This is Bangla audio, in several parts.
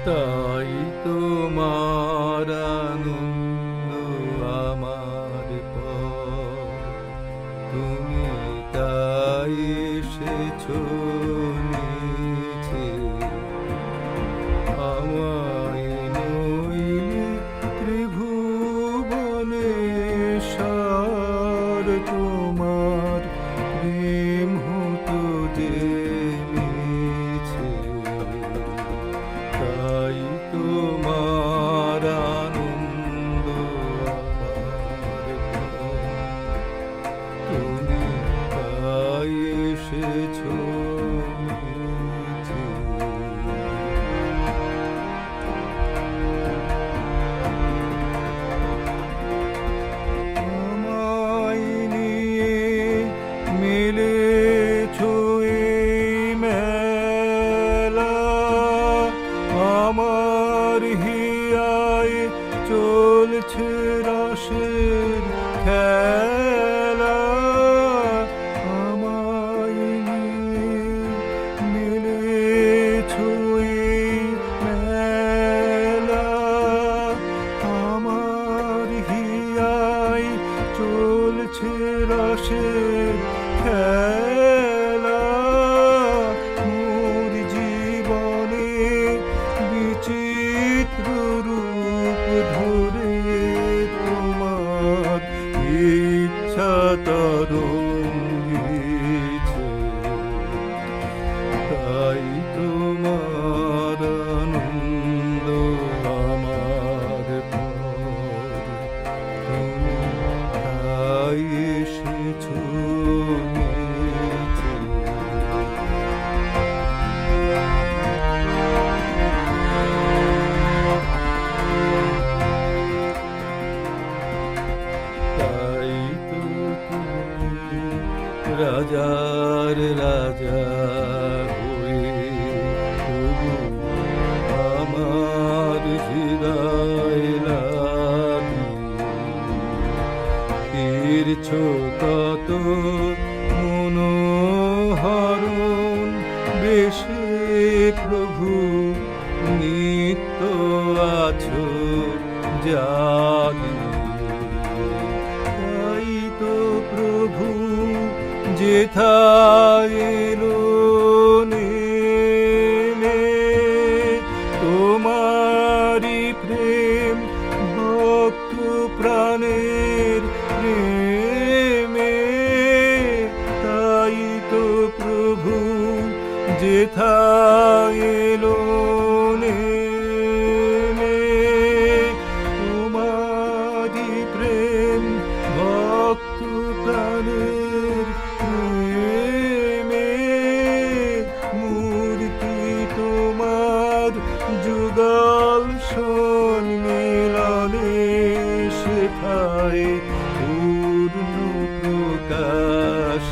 তাই তোমার আনন্দ আমার পর, তুমি তাই এসেছো নিচে। আমায় নইলে ত্রিভুবনেশ্বর, তোমার প্রেম হতো যে মিছে। তাই তোমার আনন্দ আমার পর, তুমি তাই এসেছো নিচে। আমায় নিয়ে মেলেছো এই মেলা, আমার হিয়ায় চলছে রসের খেলা। আমায় নিয়ে মেলেছো এই মেলা, আমার হিয়ায় চলছে রসের খেলা। মোর জীবনে বিচিত্র রূপ ধরে তোমার ইচ্ছা তরঙ্গিছে। তাই তোমার আনন্দ আমার পর, তুমি তাই এসেছো নিচে। তাই তো তুমি রাজার রাজা হয়ে তবু আমার হৃদয় লাগি। ফিরছো কত মনোহরণ বেশে প্রভু, নিত্য আছো জাগি। তাই তো প্রভু যেথায় এলো নেমে, তোমারি প্রেম ভক্ত প্রাণের প্রেমে। তাই তো প্রভু যেথায় এলো নেমে, তোমারি প্রেম ভক্ত প্রাণের প্রেমে। মূর্তি তোমার যুগল সম্মিলনে সেথায় পূর্ণ প্রকাশিছে।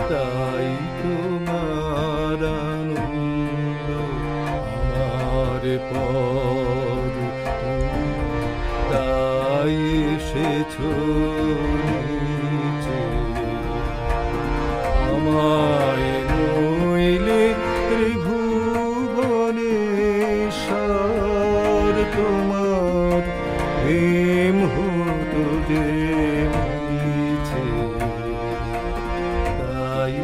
তাই তোমার আনন্দ আমার পর, তুমি তাই এসেছো নিচে। আমায় নইলে ত্রিভুবনেশ্বর, তোমার প্রেম হতো যে মিছে। তাই